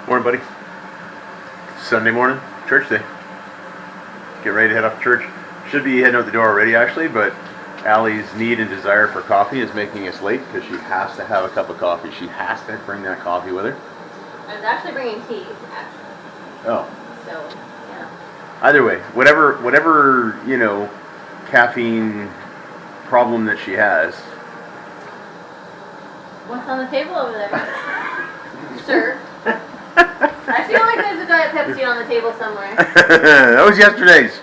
Morning, buddy. Sunday morning, church day. Get ready to head off to church. Should be heading out the door already, actually, but Allie's need and desire for coffee is making us late because she has to have a cup of coffee. She has to bring that coffee with her. I was actually bringing tea, actually. Oh. So, yeah. Either way, whatever caffeine problem that she has. What's on the table over there? Sir? I feel like there's a Diet Pepsi on the table somewhere. That was yesterday's.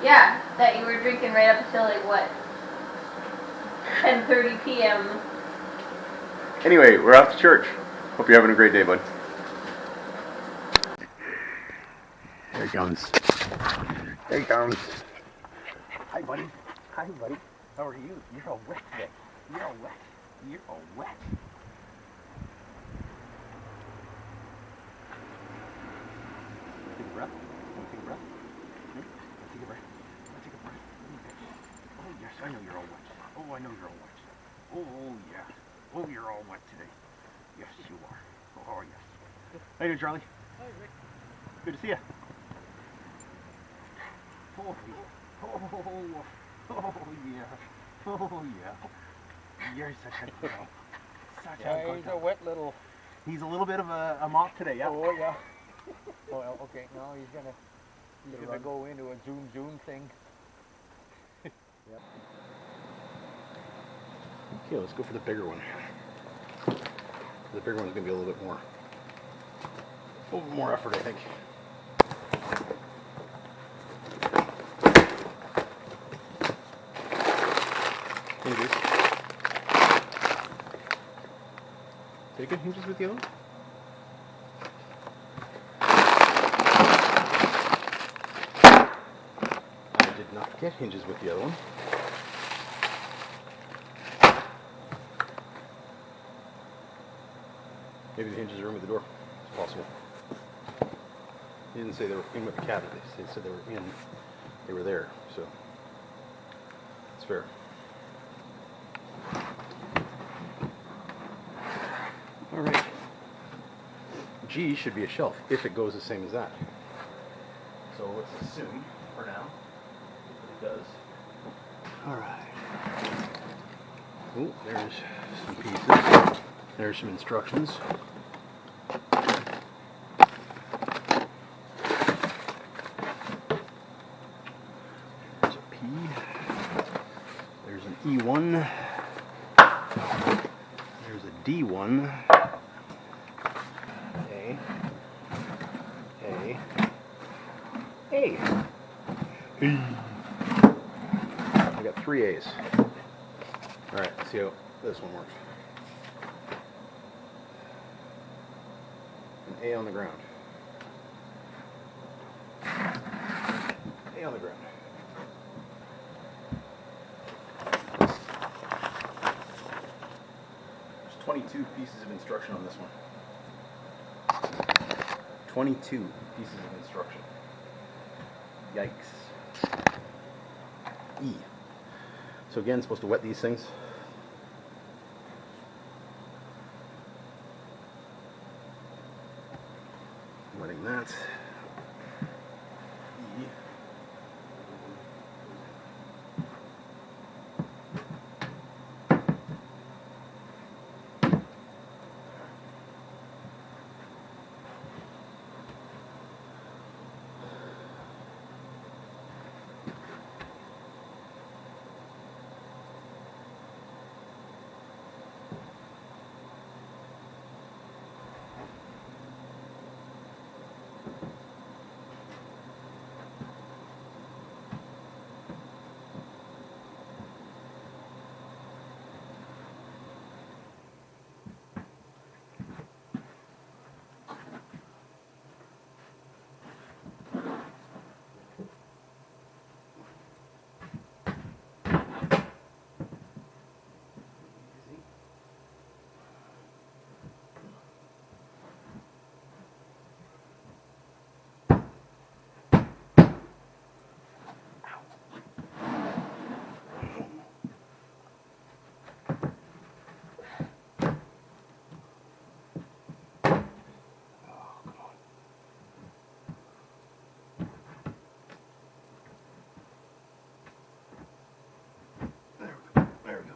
Yeah, that you were drinking right up until like what? 10:30 p.m. Anyway, we're off to church. Hope you're having a great day, bud. There he comes. There he comes. Hi, buddy. Hi, buddy. How are you? You're all wet today. You're all wet. You're all wet. Take a breath. Want to take a breath? Let's take a breath. Let's take a breath. Oh, yes, I know you're all wet. Oh, I know you're all wet. Oh, yeah. Oh, you're all wet today. Yes, you are. Oh, yes. How you doing, Charlie? Hi, Rick. Good to see you. Oh, yeah. Oh, yeah. Oh, yeah. You're such a girl. Such a good He's girl. a wet little... He's a little bit of a mop today, yeah? Oh, yeah. Oh, well, okay, now he's gonna go into a zoom thing. Yep. Okay, let's go for the bigger one. The bigger one's gonna be a little bit more effort, I think. Hinges. Did I get hinges with the other one? I did not get hinges with the other one. Maybe the hinges are in with the door. It's possible. They didn't say they were in with the cabinet. They said they were in. They were there, so it's fair. All right. G should be a shelf if it goes the same as that. So let's assume for now that it does. All right. Oh, there's some pieces. There's some instructions. There's a P. There's an E1. There's a D1. A. I got 3 A's. All right, let's see how this one works. An A on the ground. A on the ground. There's 22 pieces of instruction on this one. 22 pieces of instruction. Yikes. E. So again, supposed to wet these things. Wetting that. E. There we go.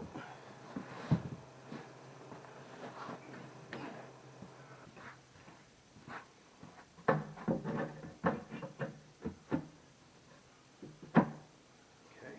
Okay.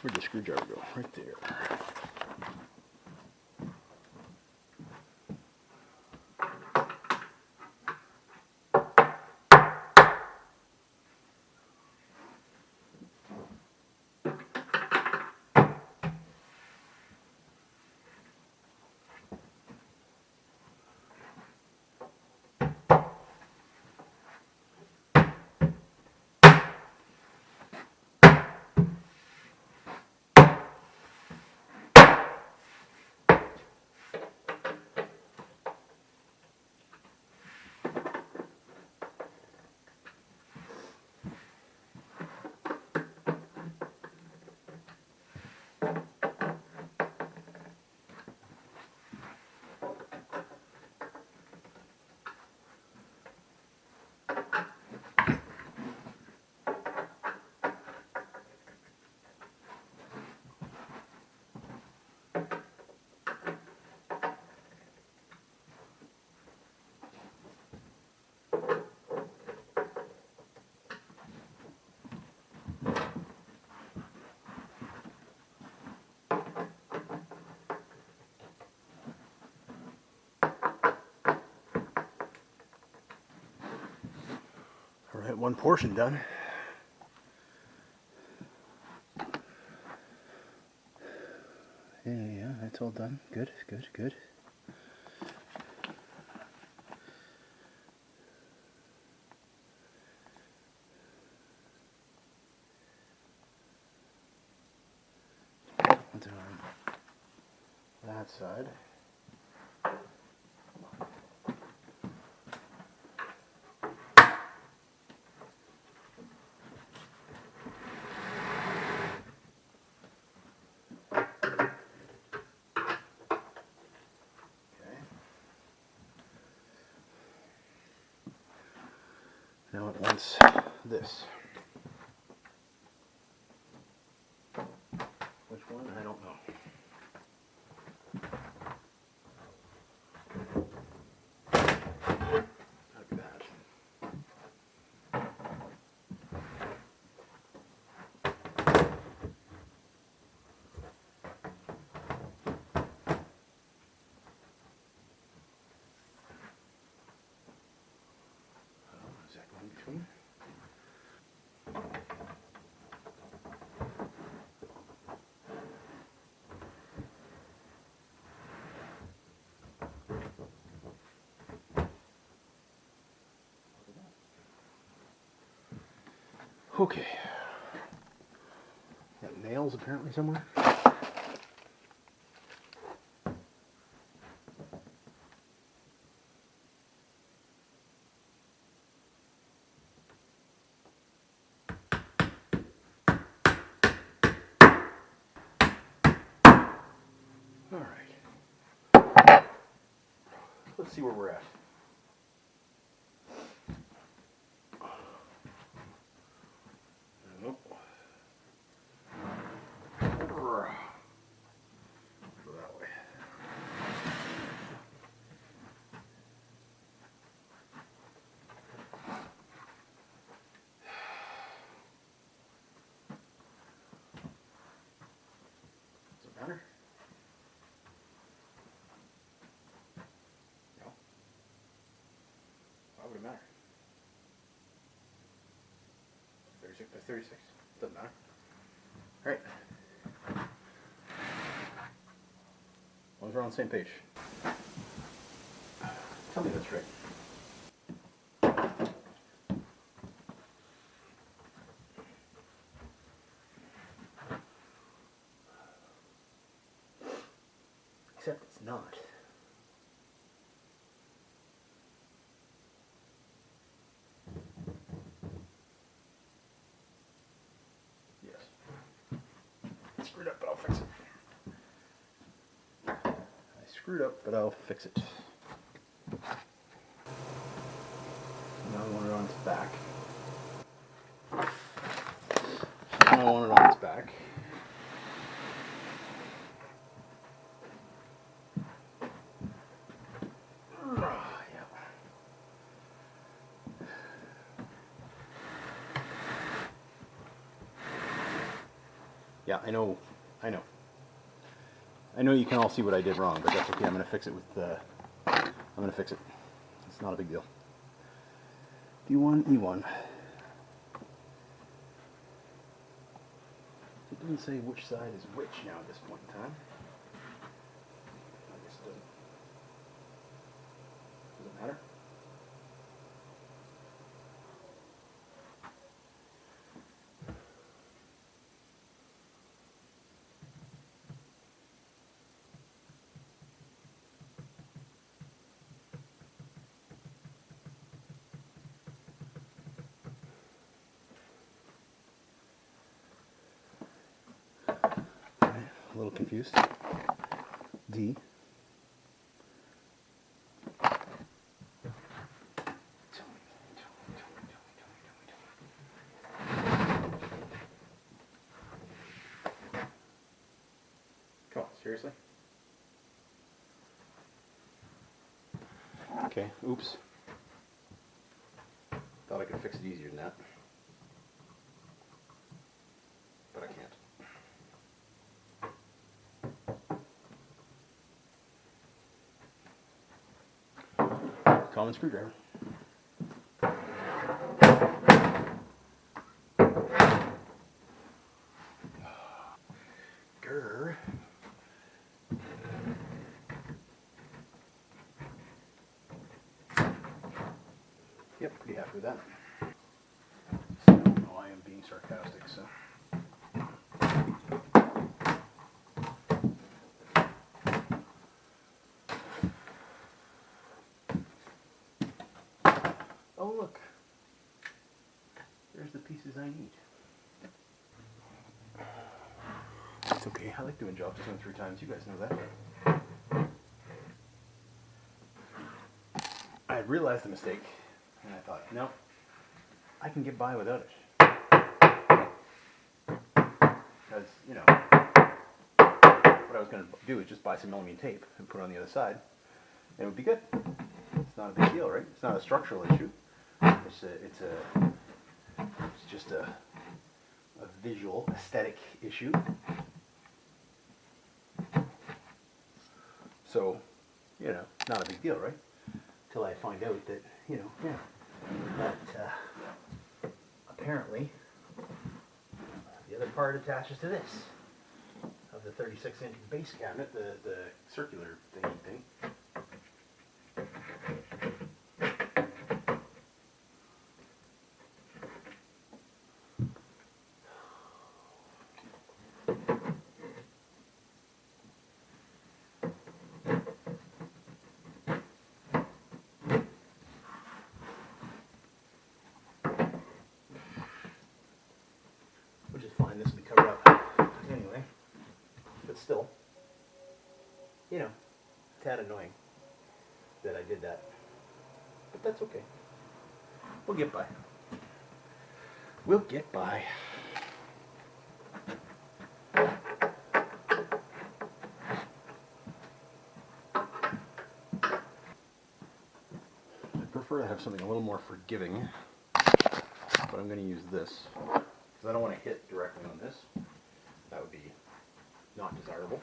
Where'd the screwdriver go? Right there. All right, one portion done. Yeah, that's all done. Good, good, good. Onto that side. Now it wants this. Which one? I don't know. Gotta be that. Is that going between? Okay. Got nails apparently somewhere. All right. Let's see where we're at. Nope. Go that way. Does it matter? No. Why would it matter? 36 by 36. Doesn't matter. All right. As long as we're on the same page. Tell me that's right. Except it's not. Yes. Screwed up, but I'll fix it. I screwed up, but I'll fix it. Now I want it on its back. Now I want it on its back. Yeah, I know. I know you can all see what I did wrong, but that's okay. I'm going to fix it with I'm going to fix it. It's not a big deal. D1, E1. It doesn't say which side is which now at this point in time. I guess it doesn't matter. A little confused. D. Come on, seriously? Okay, oops. Thought I could fix it easier than that. But I can't. Common screwdriver. Grr. Yep, pretty happy with that. So, no, I am being sarcastic, so. Oh, look. There's the pieces I need. It's okay. I like doing jobs 2 and 3 times. You guys know that. I had realized the mistake, and I thought, no, I can get by without it. Because, you know, what I was going to do is just buy some melamine tape and put it on the other side, and it would be good. It's not a big deal, right? It's not a structural issue. It's just a visual, aesthetic issue. So, you know, not a big deal, right? Till I find out that, you know, yeah, that apparently the other part attaches to this of the 36-inch base cabinet, the circular thing. Which is fine, this will be covered up anyway. But still, you know, a tad annoying that I did that. But that's okay. We'll get by. We'll get by. I prefer to have something a little more forgiving, but I'm going to use this. Because I don't want to hit directly on this. That would be not desirable.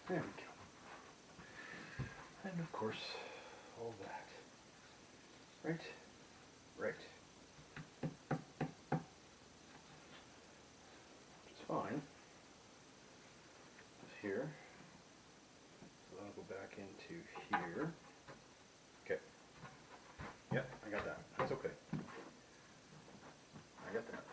There we go. course, all that. Right? Right. Which is fine. It's here. So that'll go back into here. Okay. Yep, I got that. That's okay. I got that.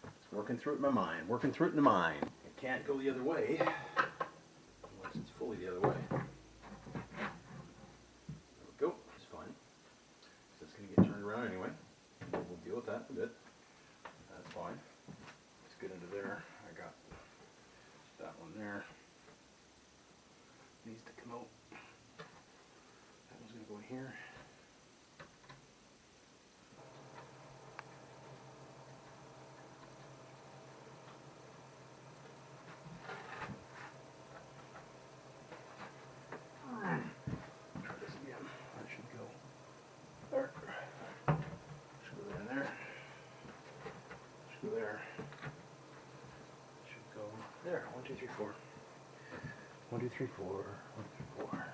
It's working through it in my mind. Working through it in the mind. It can't go the other way unless it's fully the other way. There we go. It's fine. So it's going to get turned around anyway. We'll deal with that in a bit. That's fine. Let's get into there. I got that one there. Needs to come out. That one's going to go in here. Try this again. That should go there. Should go in there. Should go there. Should go there. 1, 2, 3, 4. 1, 2, 3, 4. 1, 2, 3, 4.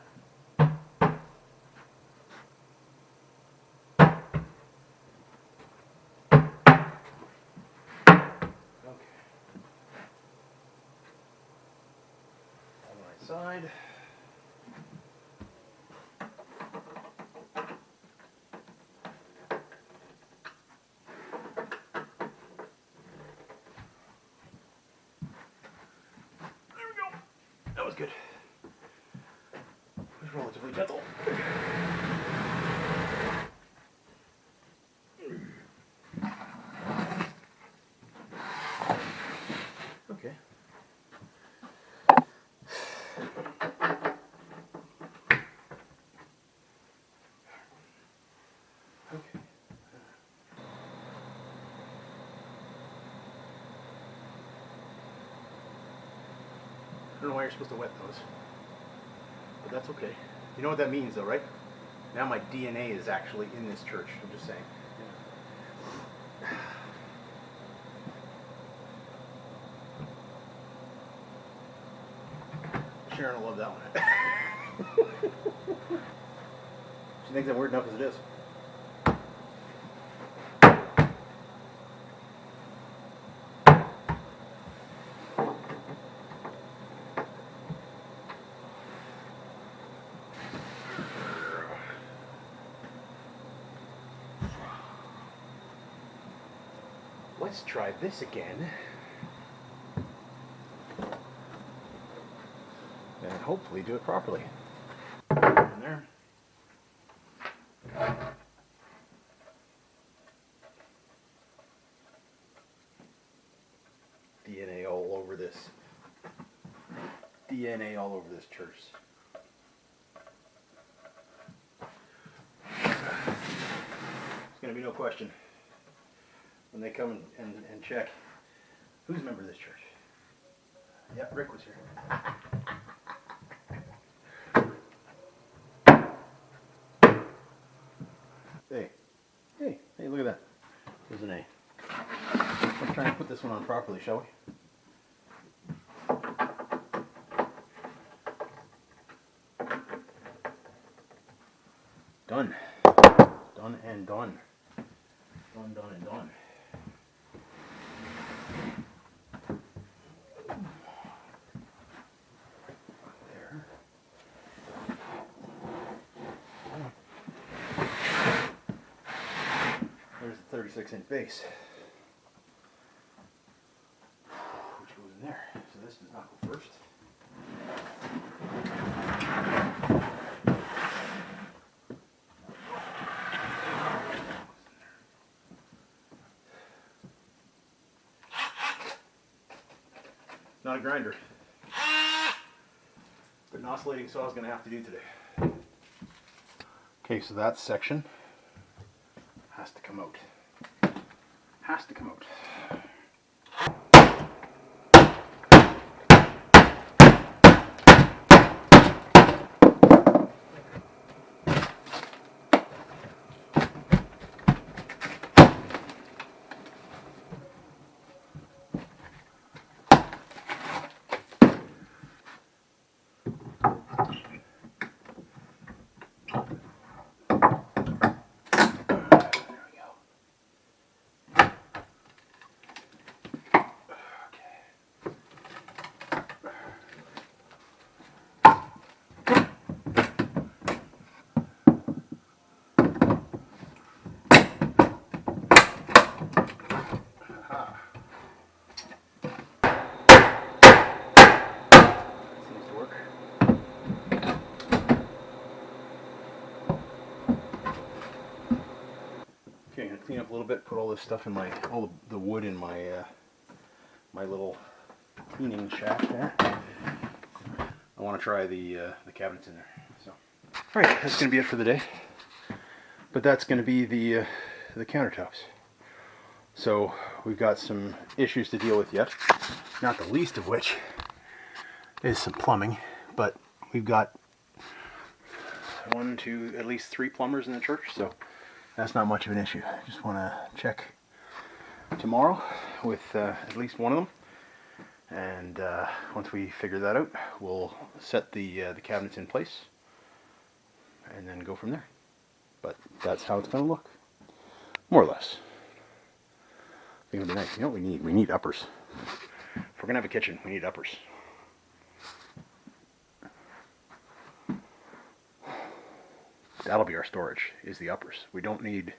Okay. On the right side. That was good. It was relatively gentle. Okay. Okay. I don't know why you're supposed to wet those, but that's okay. You know what that means though, right? Now my DNA is actually in this church, I'm just saying. Sharon will love that one. She thinks I'm weird enough as it is. Let's try this again. And hopefully do it properly. In there. DNA all over this. DNA all over this church. There's going to be no question when they come and check. Who's a member of this church? Yep, Rick was here. Hey, look at that. There's an A. Let's try and put this one on properly, shall we? Done. Done and done. Done, done, and done. There. There's the 36-inch base, which goes in there. So this does not go first. Not a grinder, but an oscillating saw is going to have to do today. Okay, so that section has to come out. Has to come out. Okay, I'm gonna clean up a little bit, put all this stuff in all the wood in my my little cleaning shack there. I want to try the cabinets in there. So, all right, that's gonna be it for the day. But that's gonna be the countertops. So we've got some issues to deal with yet. Not the least of which is some plumbing, but we've got at least 3 plumbers in the church, so that's not much of an issue. I just want to check tomorrow with at least one of them, and once we figure that out, we'll set the cabinets in place and then go from there. But that's how it's going to look, more or less. I think it'll be nice. You know what we need? We need uppers. If we're going to have a kitchen, we need uppers. That'll be our storage, is the uppers. We don't need...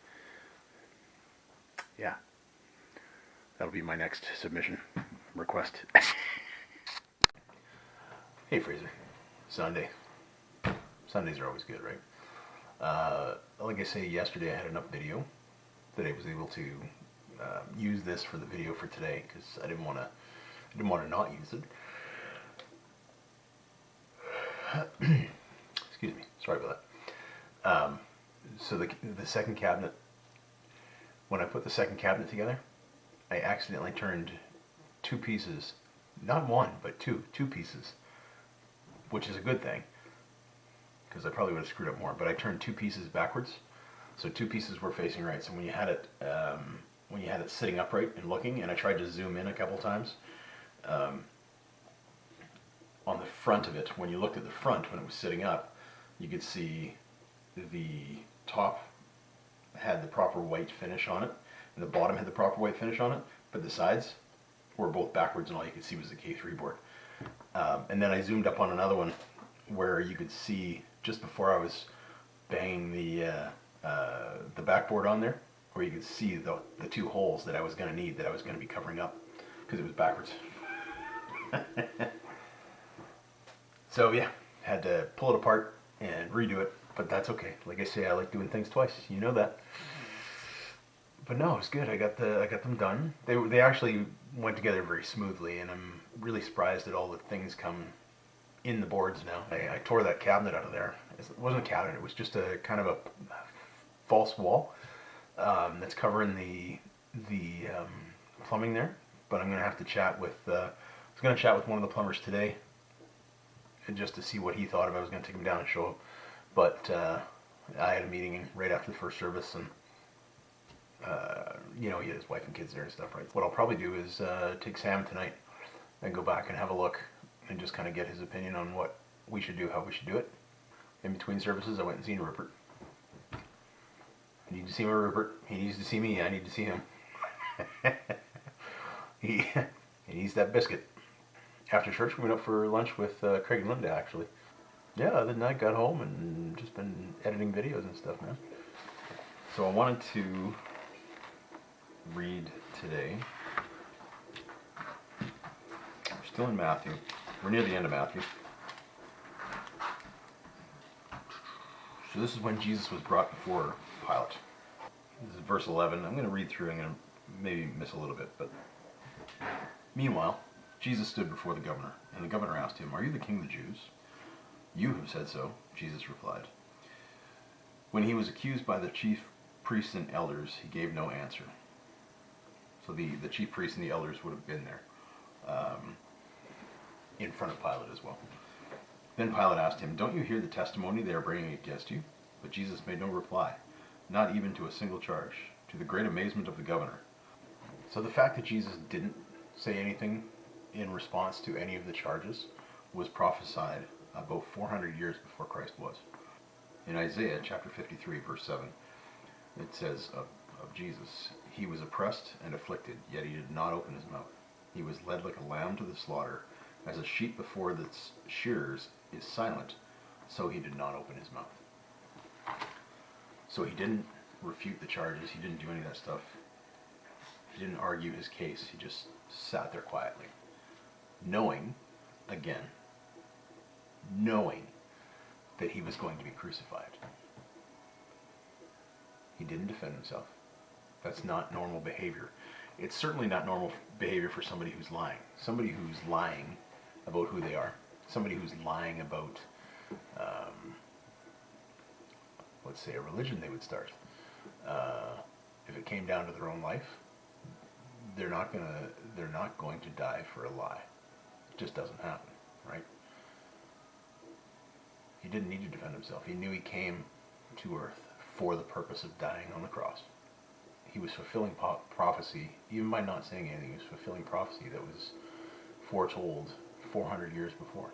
Yeah. That'll be my next submission request. Hey, Fraser. Sunday. Sundays are always good, right? Like I say, yesterday I had enough video that I was able to use this for the video for today, because I didn't want to not use it. Excuse me. Sorry about that. So the second cabinet, when I put the second cabinet together, I accidentally turned 2 pieces, not 1, but 2 pieces, which is a good thing, because I probably would have screwed up more, but I turned 2 pieces backwards, so 2 pieces were facing right. So when you had it sitting upright and looking, and I tried to zoom in a couple times, on the front of it, when you looked at the front, when it was sitting up, you could see the top had the proper white finish on it, and the bottom had the proper white finish on it, but the sides were both backwards, and all you could see was the K3 board. And then I zoomed up on another one where you could see, just before I was banging the backboard on there, where you could see the 2 holes that I was going to need, that I was going to be covering up, because it was backwards. So yeah, had to pull it apart and redo it, but that's okay. Like I say, I like doing things twice. You know that. But no, it was good. I got them done. They actually went together very smoothly, and I'm really surprised at all the things come in the boards now. I tore that cabinet out of there. It wasn't a cabinet. It was just a kind of a false wall that's covering the plumbing there. But I'm gonna have to chat with. I was gonna chat with one of the plumbers today, and just to see what he thought of it. I was gonna take him down and show him, but I had a meeting right after the first service, and you know, he had his wife and kids there and stuff, right? What I'll probably do is take Sam tonight and go back and have a look and just kind of get his opinion on what we should do, how we should do it. In between services, I went and seen Rupert. I need to see my Rupert. He needs to see me. I need to see him. he needs that biscuit. After church, we went out for lunch with Craig and Linda, actually. Yeah, other than that, got home and just been editing videos and stuff, man. So I wanted to read today. We're still in Matthew. We're near the end of Matthew. So this is when Jesus was brought before Pilate. This is verse 11. I'm going to read through. I'm going to maybe miss a little bit, but meanwhile, Jesus stood before the governor, and the governor asked him, "Are you the king of the Jews?" "You have said so," Jesus replied. When he was accused by the chief priests and elders, he gave no answer. So the chief priests and the elders would have been there in front of Pilate as well. Then Pilate asked him, "Don't you hear the testimony they are bringing against you?" But Jesus made no reply, not even to a single charge, to the great amazement of the governor. So the fact that Jesus didn't say anything in response to any of the charges was prophesied about 400 years before Christ was. In Isaiah chapter 53, verse 7, it says of Jesus, "He was oppressed and afflicted, yet he did not open his mouth. He was led like a lamb to the slaughter, as a sheep before its shearers is silent, so he did not open his mouth." So he didn't refute the charges. He didn't do any of that stuff. He didn't argue his case. He just sat there quietly, knowing that he was going to be crucified. He didn't defend himself. That's not normal behavior. It's certainly not normal behavior for somebody who's lying. Somebody who's lying about who they are. Somebody who's lying about, let's say, a religion they would start. If it came down to their own life, they're not going to die for a lie. It just doesn't happen, right? He didn't need to defend himself. He knew he came to earth for the purpose of dying on the cross. He was fulfilling prophecy, even by not saying anything. He was fulfilling prophecy that was foretold 400 years before.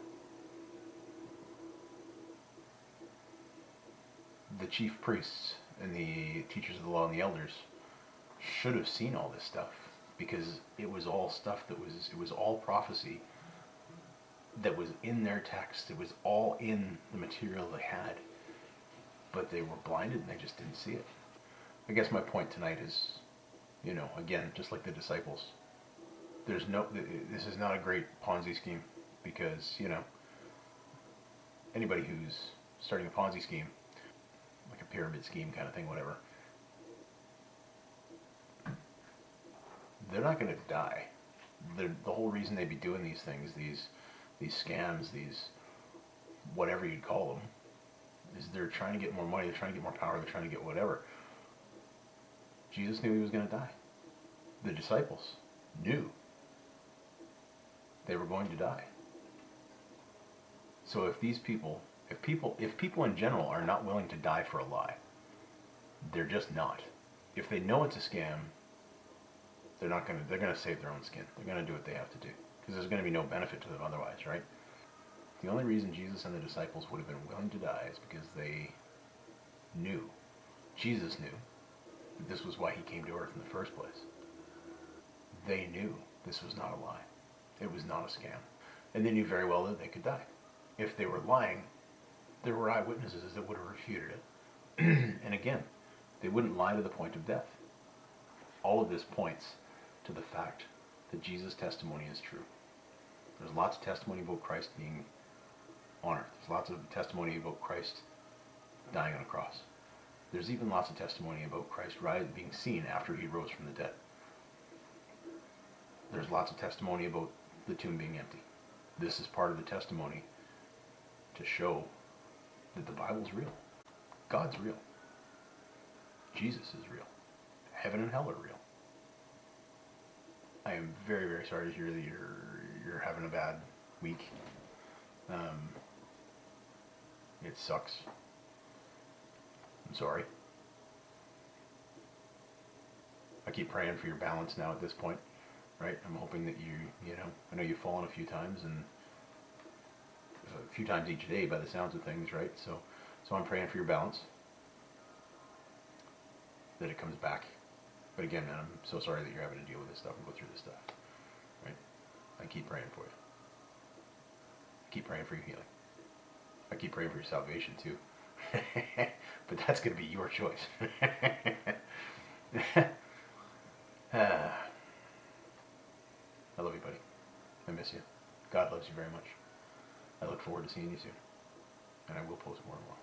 The chief priests and the teachers of the law and the elders should have seen all this stuff, because it was all stuff it was all prophecy that was in their text. It was all in the material they had, but they were blinded and they just didn't see it. I guess my point tonight is, again, just like the disciples, this is not a great Ponzi scheme, because, anybody who's starting a Ponzi scheme, like a pyramid scheme kind of thing, whatever, they're not going to die. The whole reason they'd be doing these things, these scams, these whatever you'd call them, is they're trying to get more money, they're trying to get more power, they're trying to get whatever. Jesus knew he was going to die. The disciples knew they were going to die. So if people in general are not willing to die for a lie, they're just not. If they know it's a scam, they're going to save their own skin. They're going to do what they have to do, because there's going to be no benefit to them otherwise, right? The only reason Jesus and the disciples would have been willing to die is because they knew, Jesus knew, that this was why he came to earth in the first place. They knew this was not a lie. It was not a scam. And they knew very well that they could die. If they were lying, there were eyewitnesses that would have refuted it. And again, they wouldn't lie to the point of death. All of this points to the fact that Jesus' testimony is true. There's lots of testimony about Christ being on earth. There's lots of testimony about Christ dying on a cross. There's even lots of testimony about Christ being seen after he rose from the dead. There's lots of testimony about the tomb being empty. This is part of the testimony to show that the Bible's real. God's real. Jesus is real. Heaven and hell are real. I am very, very sorry to hear that you're having a bad week. It sucks. I'm sorry. I keep praying for your balance now at this point, right? I'm hoping that I know you've fallen a few times, and a few times each day by the sounds of things, right? So I'm praying for your balance, that it comes back. But again, man, I'm so sorry that you're having to deal with this stuff and go through this stuff, right? I keep praying for you. I keep praying for your healing. I keep praying for your salvation too. But that's going to be your choice. I love you, buddy. I miss you. God loves you very much. I look forward to seeing you soon. And I will post more and more.